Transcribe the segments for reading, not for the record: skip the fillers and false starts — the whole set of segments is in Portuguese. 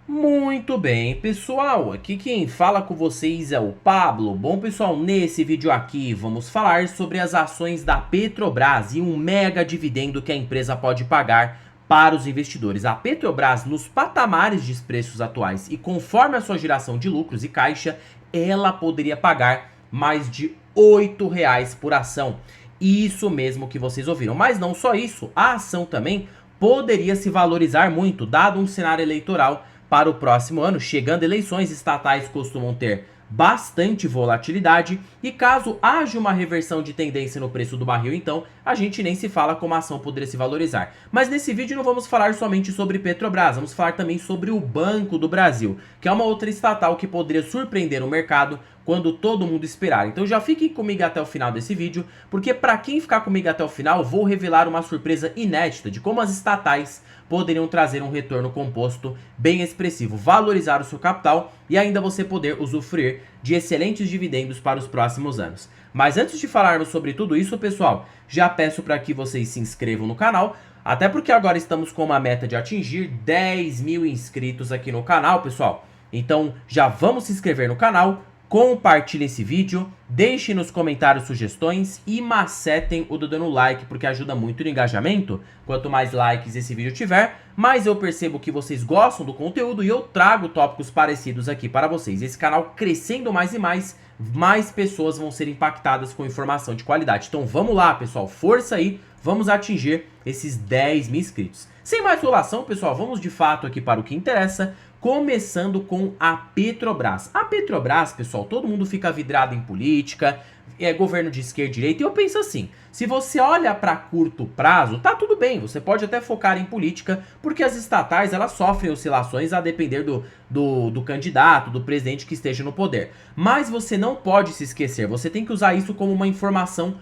Muito bem, pessoal, aqui quem fala com vocês é o Pablo. Bom, pessoal, nesse vídeo aqui vamos falar sobre as ações da Petrobras e um mega dividendo que a empresa pode pagar para os investidores. A Petrobras, nos patamares de preços atuais e conforme a sua geração de lucros e caixa, ela poderia pagar mais de R$ 8 por ação. Isso mesmo que vocês ouviram. Mas não só isso, a ação também poderia se valorizar muito, dado um cenário eleitoral para o próximo ano. Chegando eleições, estatais costumam ter bastante volatilidade e caso haja uma reversão de tendência no preço do barril, então a gente nem se fala como a ação poderia se valorizar. Mas nesse vídeo não vamos falar somente sobre Petrobras, vamos falar também sobre o Banco do Brasil, que é uma outra estatal que poderia surpreender o mercado quando todo mundo esperar. Então já fiquem comigo até o final desse vídeo, porque para quem ficar comigo até o final, vou revelar uma surpresa inédita de como as estatais poderiam trazer um retorno composto bem expressivo, valorizar o seu capital e ainda você poder usufruir de excelentes dividendos para os próximos anos. Mas antes de falarmos sobre tudo isso, pessoal, já peço para que vocês se inscrevam no canal, até porque agora estamos com uma meta de atingir 10 mil inscritos aqui no canal, pessoal. Então já vamos se inscrever no canal, compartilhem esse vídeo, deixem nos comentários sugestões e macetem o dedo no like, porque ajuda muito no engajamento. Quanto mais likes esse vídeo tiver, mais eu percebo que vocês gostam do conteúdo e eu trago tópicos parecidos aqui para vocês. Esse canal crescendo mais e mais pessoas vão ser impactadas com informação de qualidade. Então vamos lá, pessoal, força aí, vamos atingir esses 10 mil inscritos. Sem mais enrolação, pessoal, vamos de fato aqui para o que interessa. Começando com a Petrobras. A Petrobras, pessoal, todo mundo fica vidrado em política, é governo de esquerda e direita, e eu penso assim, se você olha para curto prazo, tá tudo bem, você pode até focar em política, porque as estatais, elas sofrem oscilações a depender do candidato, do presidente que esteja no poder. Mas você não pode se esquecer, você tem que usar isso como uma informação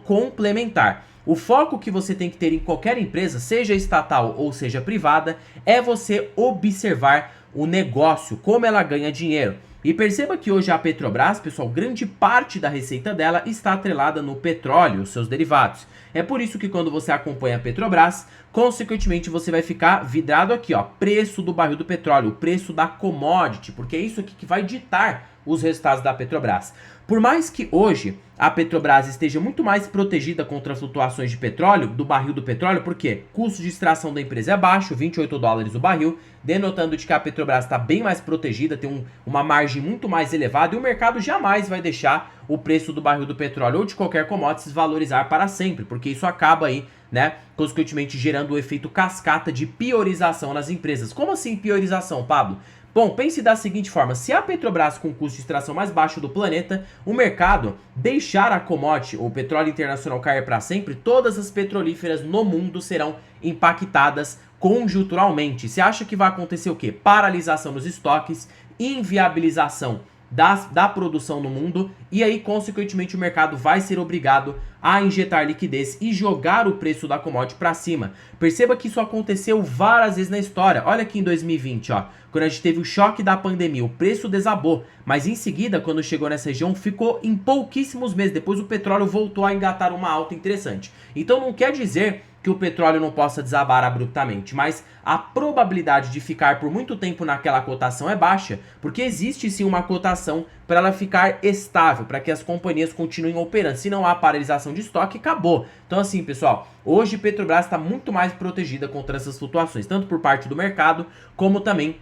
complementar. O foco que você tem que ter em qualquer empresa, seja estatal ou seja privada, é você observar o negócio, como ela ganha dinheiro. E perceba que hoje a Petrobras, pessoal, grande parte da receita dela está atrelada no petróleo, os seus derivados. É por isso que quando você acompanha a Petrobras, consequentemente você vai ficar vidrado aqui, ó, preço do barril do petróleo, o preço da commodity, porque é isso aqui que vai ditar os resultados da Petrobras. Por mais que hoje a Petrobras esteja muito mais protegida contra flutuações de petróleo, do barril do petróleo, porque custo de extração da empresa é baixo, 28 dólares o barril, denotando de que a Petrobras está bem mais protegida, tem uma margem muito mais elevada e o mercado jamais vai deixar o preço do barril do petróleo ou de qualquer commodity valorizar para sempre, porque isso acaba aí, né, consequentemente gerando o efeito cascata de priorização nas empresas. Como assim priorização, Pablo? Bom, pense da seguinte forma, se a Petrobras com o custo de extração mais baixo do planeta, o mercado deixar a commodity, o petróleo internacional cair para sempre, todas as petrolíferas no mundo serão impactadas conjunturalmente. Você acha que vai acontecer o quê? Paralisação nos estoques, inviabilização da produção no mundo e aí, consequentemente, o mercado vai ser obrigado a injetar liquidez e jogar o preço da commodity para cima. Perceba que isso aconteceu várias vezes na história. Olha aqui em 2020, ó, quando a gente teve o choque da pandemia, o preço desabou, mas em seguida, quando chegou nessa região, ficou em pouquíssimos meses. Depois o petróleo voltou a engatar uma alta interessante. Então não quer dizer que o petróleo não possa desabar abruptamente, mas a probabilidade de ficar por muito tempo naquela cotação é baixa, porque existe sim uma cotação para ela ficar estável, para que as companhias continuem operando. Se não há paralisação de estoque, acabou. Então assim, pessoal, hoje Petrobras está muito mais protegida contra essas flutuações, tanto por parte do mercado, como também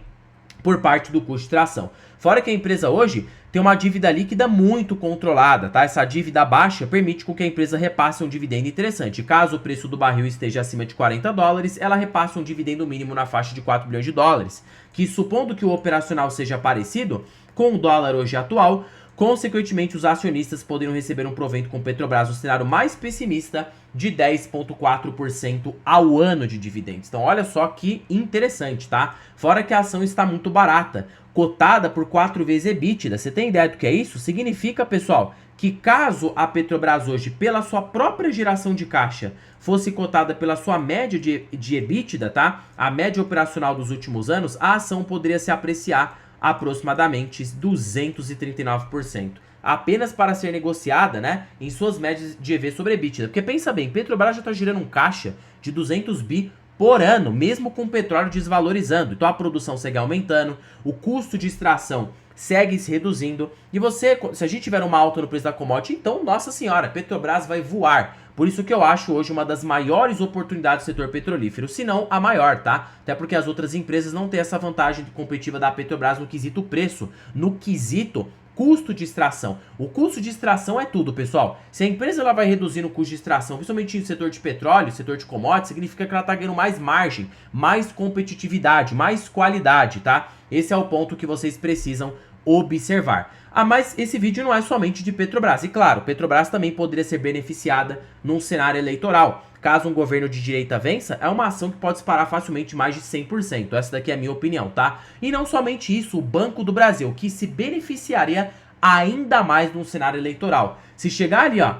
por parte do custo de tração. Fora que a empresa hoje tem uma dívida líquida muito controlada, tá? Essa dívida baixa permite com que a empresa repasse um dividendo interessante. Caso o preço do barril esteja acima de 40 dólares, ela repassa um dividendo mínimo na faixa de 4 bilhões de dólares, que supondo que o operacional seja parecido com o dólar hoje atual, consequentemente os acionistas poderiam receber um provento com Petrobras no cenário mais pessimista de 10,4% ao ano de dividendos. Então olha só que interessante, tá? Fora que a ação está muito barata, cotada por 4 vezes EBITDA. Você tem ideia do que é isso? Significa, pessoal, que caso a Petrobras hoje, pela sua própria geração de caixa, fosse cotada pela sua média de EBITDA, tá? A média operacional dos últimos anos, a ação poderia se apreciar aproximadamente 239%. Apenas para ser negociada, né, em suas médias de EV sobre EBITDA. Porque pensa bem, Petrobras já está gerando um caixa de 200 bi por ano, mesmo com o petróleo desvalorizando. Então a produção segue aumentando, o custo de extração segue se reduzindo, e se a gente tiver uma alta no preço da commodity, então, nossa senhora, Petrobras vai voar. Por isso que eu acho hoje uma das maiores oportunidades do setor petrolífero, se não a maior, tá? Até porque as outras empresas não têm essa vantagem competitiva da Petrobras no quesito preço, no quesito custo de extração. O custo de extração é tudo, pessoal. Se a empresa ela vai reduzindo o custo de extração, principalmente no setor de petróleo, setor de commodities, significa que ela está ganhando mais margem, mais competitividade, mais qualidade, tá? Esse é o ponto que vocês precisam observar. Ah, mas esse vídeo não é somente de Petrobras. E claro, Petrobras também poderia ser beneficiada num cenário eleitoral. Caso um governo de direita vença, é uma ação que pode disparar facilmente mais de 100%. Essa daqui é a minha opinião, tá? E não somente isso, o Banco do Brasil, que se beneficiaria ainda mais num cenário eleitoral. Se chegar ali, ó,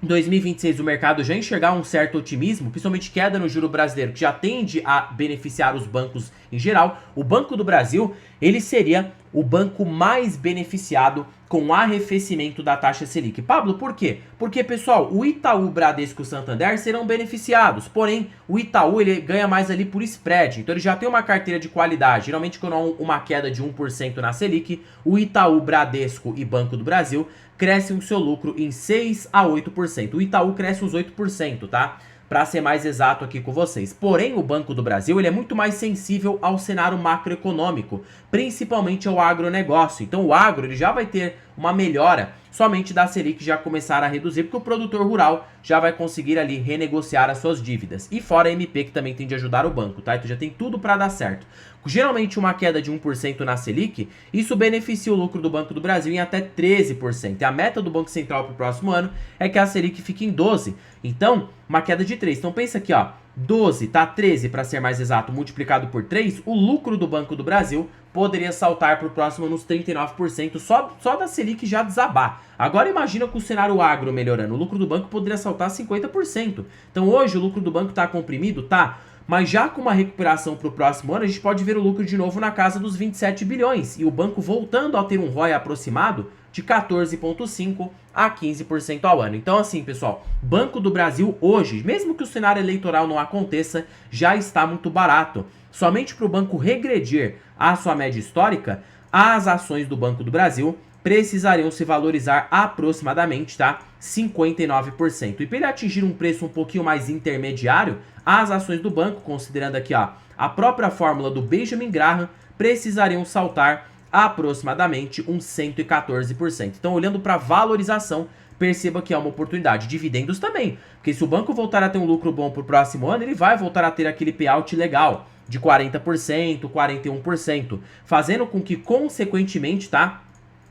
em 2026 o mercado já enxergar um certo otimismo, principalmente queda no juro brasileiro, que já tende a beneficiar os bancos em geral, o Banco do Brasil, ele seria o banco mais beneficiado com o arrefecimento da taxa Selic. Pablo, por quê? Porque, pessoal, o Itaú, Bradesco e o Santander serão beneficiados, porém, o Itaú ele ganha mais ali por spread, então ele já tem uma carteira de qualidade. Geralmente, quando há uma queda de 1% na Selic, o Itaú, Bradesco e Banco do Brasil crescem o seu lucro em 6 a 8%. O Itaú cresce uns 8%, tá? Para ser mais exato aqui com vocês. Porém, o Banco do Brasil ele é muito mais sensível ao cenário macroeconômico, principalmente ao agronegócio. Então o agro ele já vai ter uma melhora somente da Selic já começar a reduzir, porque o produtor rural já vai conseguir ali renegociar as suas dívidas. E fora a MP, que também tem de ajudar o banco, tá? Então já tem tudo para dar certo. Geralmente uma queda de 1% na Selic, isso beneficia o lucro do Banco do Brasil em até 13%. E a meta do Banco Central para o próximo ano é que a Selic fique em 12%. Então, uma queda de 3%. Então pensa aqui, ó, 12, tá? 13 para ser mais exato, multiplicado por 3, o lucro do Banco do Brasil poderia saltar para o próximo ano uns 39%, só da Selic já desabar. Agora imagina com o cenário agro melhorando, o lucro do banco poderia saltar 50%. Então hoje o lucro do banco tá comprimido? Tá. Mas já com uma recuperação para o próximo ano, a gente pode ver o lucro de novo na casa dos 27 bilhões. E o banco voltando a ter um ROI aproximado de 14,5% a 15% ao ano. Então assim, pessoal, Banco do Brasil hoje, mesmo que o cenário eleitoral não aconteça, já está muito barato. Somente para o banco regredir à sua média histórica, as ações do Banco do Brasil precisariam se valorizar aproximadamente, tá? 59%. E para ele atingir um preço um pouquinho mais intermediário, as ações do banco, considerando aqui, ó, a própria fórmula do Benjamin Graham, precisariam saltar aproximadamente uns 114%. Então, olhando para a valorização, perceba que é uma oportunidade. Dividendos também, porque se o banco voltar a ter um lucro bom para o próximo ano, ele vai voltar a ter aquele payout legal de 40%, 41%, fazendo com que, consequentemente, tá,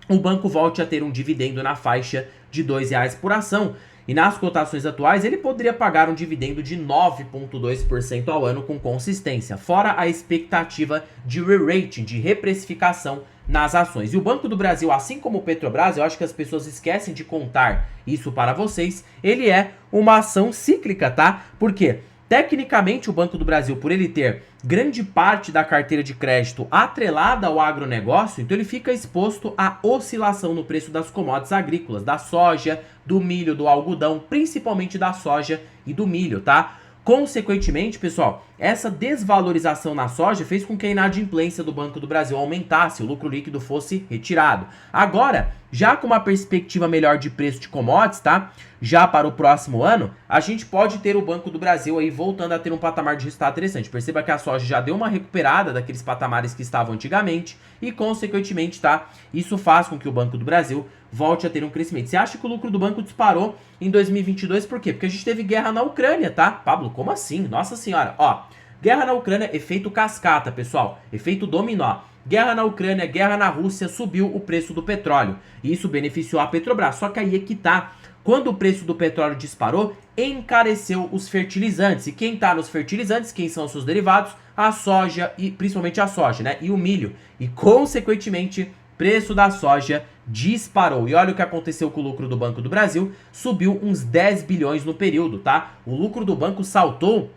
o banco volte a ter um dividendo na faixa de R$2 por ação. E nas cotações atuais, ele poderia pagar um dividendo de 9,2% ao ano com consistência, fora a expectativa de re-rating, de reprecificação nas ações. E o Banco do Brasil, assim como o Petrobras, eu acho que as pessoas esquecem de contar isso para vocês, ele é uma ação cíclica, tá? Por quê? Tecnicamente, o Banco do Brasil, por ele ter grande parte da carteira de crédito atrelada ao agronegócio, então ele fica exposto à oscilação no preço das commodities agrícolas, da soja, do milho, do algodão, principalmente da soja e do milho, tá? Consequentemente, pessoal, essa desvalorização na soja fez com que a inadimplência do Banco do Brasil aumentasse, o lucro líquido fosse retirado. Agora, já com uma perspectiva melhor de preço de commodities, tá? Já para o próximo ano, a gente pode ter o Banco do Brasil aí voltando a ter um patamar de resultado interessante. Perceba que a soja já deu uma recuperada daqueles patamares que estavam antigamente e, consequentemente, tá? Isso faz com que o Banco do Brasil volte a ter um crescimento. Você acha que o lucro do banco disparou em 2022? Por quê? Porque a gente teve guerra na Ucrânia, tá? Pablo, como assim? Nossa senhora. Ó, guerra na Ucrânia, efeito cascata, pessoal. Efeito dominó. Guerra na Ucrânia, guerra na Rússia, subiu o preço do petróleo. E isso beneficiou a Petrobras. Só que aí é que tá. Quando o preço do petróleo disparou, encareceu os fertilizantes. E quem tá nos fertilizantes, quem são os seus derivados? A soja, e principalmente a soja, né? E o milho. E, consequentemente, preço da soja disparou. E olha o que aconteceu com o lucro do Banco do Brasil. Subiu uns 10 bilhões no período, tá? O lucro do banco saltou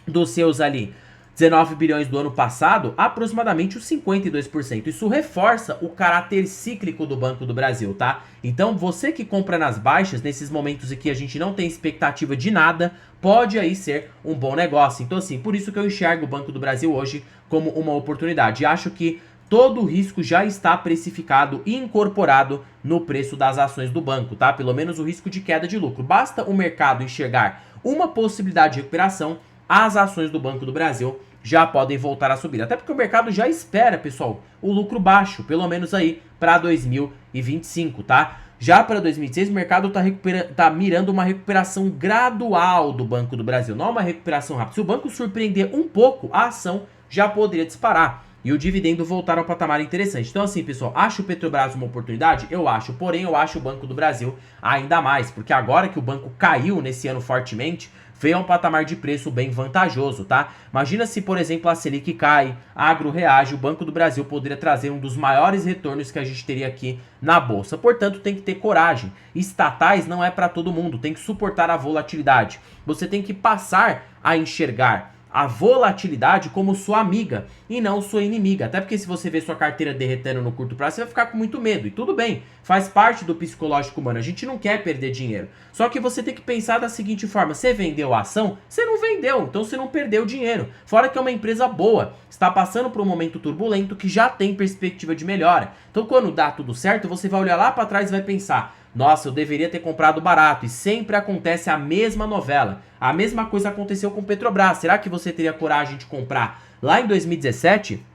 dos seus ali 19 bilhões do ano passado, aproximadamente os 52%. Isso reforça o caráter cíclico do Banco do Brasil, tá? Então, você que compra nas baixas, nesses momentos em que a gente não tem expectativa de nada, pode aí ser um bom negócio. Então, assim, por isso que eu enxergo o Banco do Brasil hoje como uma oportunidade. E acho que todo o risco já está precificado e incorporado no preço das ações do banco, tá? Pelo menos o risco de queda de lucro. Basta o mercado enxergar uma possibilidade de recuperação, as ações do Banco do Brasil já podem voltar a subir. Até porque o mercado já espera, pessoal, o lucro baixo, pelo menos aí para 2025, tá? Já para 2026, o mercado tá mirando uma recuperação gradual do Banco do Brasil, não uma recuperação rápida. Se o banco surpreender um pouco, a ação já poderia disparar e o dividendo voltar ao patamar interessante. Então, assim, pessoal, acho o Petrobras uma oportunidade? Eu acho, porém eu acho o Banco do Brasil ainda mais, porque agora que o banco caiu nesse ano fortemente, veio a um patamar de preço bem vantajoso, tá? Imagina se, por exemplo, a Selic cai, a agro reage, o Banco do Brasil poderia trazer um dos maiores retornos que a gente teria aqui na Bolsa. Portanto, tem que ter coragem. Estatais não é para todo mundo, tem que suportar a volatilidade. Você tem que passar a enxergar a volatilidade como sua amiga e não sua inimiga. Até porque se você vê sua carteira derretendo no curto prazo, você vai ficar com muito medo. E tudo bem, faz parte do psicológico humano. A gente não quer perder dinheiro. Só que você tem que pensar da seguinte forma: você vendeu a ação, você não vendeu, então você não perdeu dinheiro. Fora que é uma empresa boa, está passando por um momento turbulento que já tem perspectiva de melhora. Então quando dá tudo certo, você vai olhar lá para trás e vai pensar: nossa, eu deveria ter comprado barato. E sempre acontece a mesma novela. A mesma coisa aconteceu com Petrobras. Será que você teria coragem de comprar lá em 2017?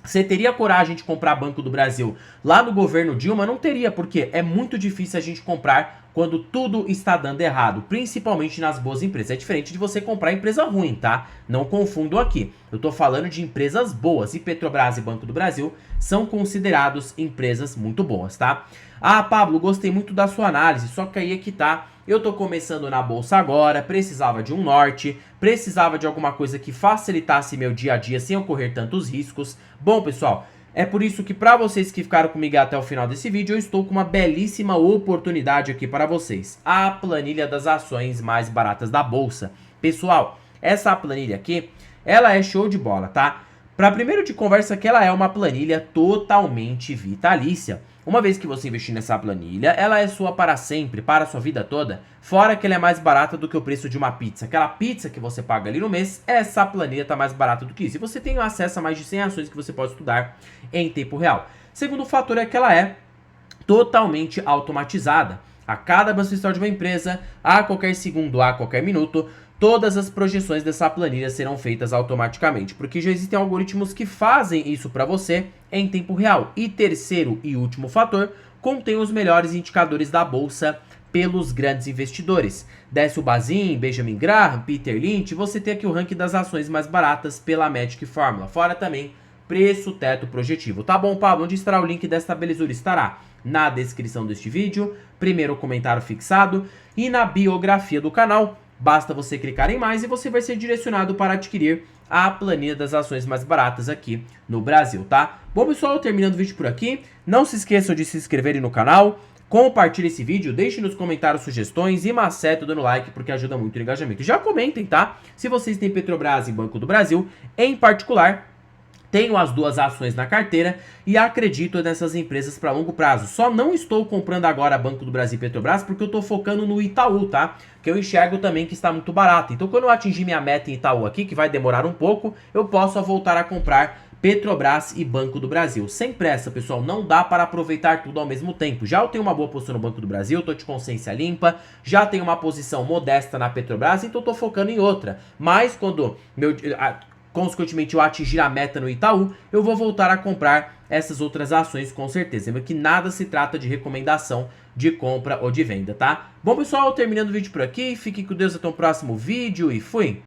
Você teria coragem de comprar Banco do Brasil lá no governo Dilma? Não teria, porque é muito difícil a gente comprar quando tudo está dando errado, principalmente nas boas empresas. É diferente de você comprar empresa ruim, tá? Não confundam aqui. Eu tô falando de empresas boas, e Petrobras e Banco do Brasil são considerados empresas muito boas, tá? Ah, Pablo, gostei muito da sua análise, só que aí é que tá. Eu tô começando na bolsa agora, precisava de um norte, precisava de alguma coisa que facilitasse meu dia a dia sem ocorrer tantos riscos. Bom, pessoal, é por isso que para vocês que ficaram comigo até o final desse vídeo, eu estou com uma belíssima oportunidade aqui para vocês. A planilha das ações mais baratas da bolsa. Pessoal, essa planilha aqui, ela é show de bola, tá? Para primeiro de conversa que ela é uma planilha totalmente vitalícia. Uma vez que você investir nessa planilha, ela é sua para sempre, para a sua vida toda. Fora que ela é mais barata do que o preço de uma pizza. Aquela pizza que você paga ali no mês, essa planilha tá mais barata do que isso. E você tem acesso a mais de 100 ações que você pode estudar em tempo real. Segundo fator é que ela é totalmente automatizada. A cada banco fiscal de uma empresa, a qualquer segundo, a qualquer minuto, todas as projeções dessa planilha serão feitas automaticamente, porque já existem algoritmos que fazem isso para você em tempo real. E terceiro e último fator, contém os melhores indicadores da bolsa pelos grandes investidores. Décio Bazin, Benjamin Graham, Peter Lynch, você tem aqui o ranking das ações mais baratas pela Magic Formula. Fora também preço teto projetivo. Tá bom, Pablo? Onde estará o link desta belezura? Estará na descrição deste vídeo, primeiro comentário fixado e na biografia do canal. Basta você clicar em mais e você vai ser direcionado para adquirir a planilha das ações mais baratas aqui no Brasil, tá? Bom, pessoal, terminando o vídeo por aqui. Não se esqueçam de se inscreverem no canal, compartilhe esse vídeo, deixe nos comentários sugestões e maceta dando like, porque ajuda muito o engajamento. Já comentem, tá? Se vocês têm Petrobras e Banco do Brasil, em particular, tenho as duas ações na carteira e acredito nessas empresas para longo prazo. Só não estou comprando agora Banco do Brasil e Petrobras porque eu estou focando no Itaú, tá? Que eu enxergo também que está muito barato. Então, quando eu atingir minha meta em Itaú aqui, que vai demorar um pouco, eu posso voltar a comprar Petrobras e Banco do Brasil. Sem pressa, pessoal, não dá para aproveitar tudo ao mesmo tempo. Já eu tenho uma boa posição no Banco do Brasil, tô de consciência limpa, já tenho uma posição modesta na Petrobras, então tô focando em outra. Mas quando consequentemente eu atingir a meta no Itaú, eu vou voltar a comprar essas outras ações com certeza. Lembra que nada se trata de recomendação de compra ou de venda, tá? Bom, pessoal, terminando o vídeo por aqui. Fiquem com Deus até o próximo vídeo e fui!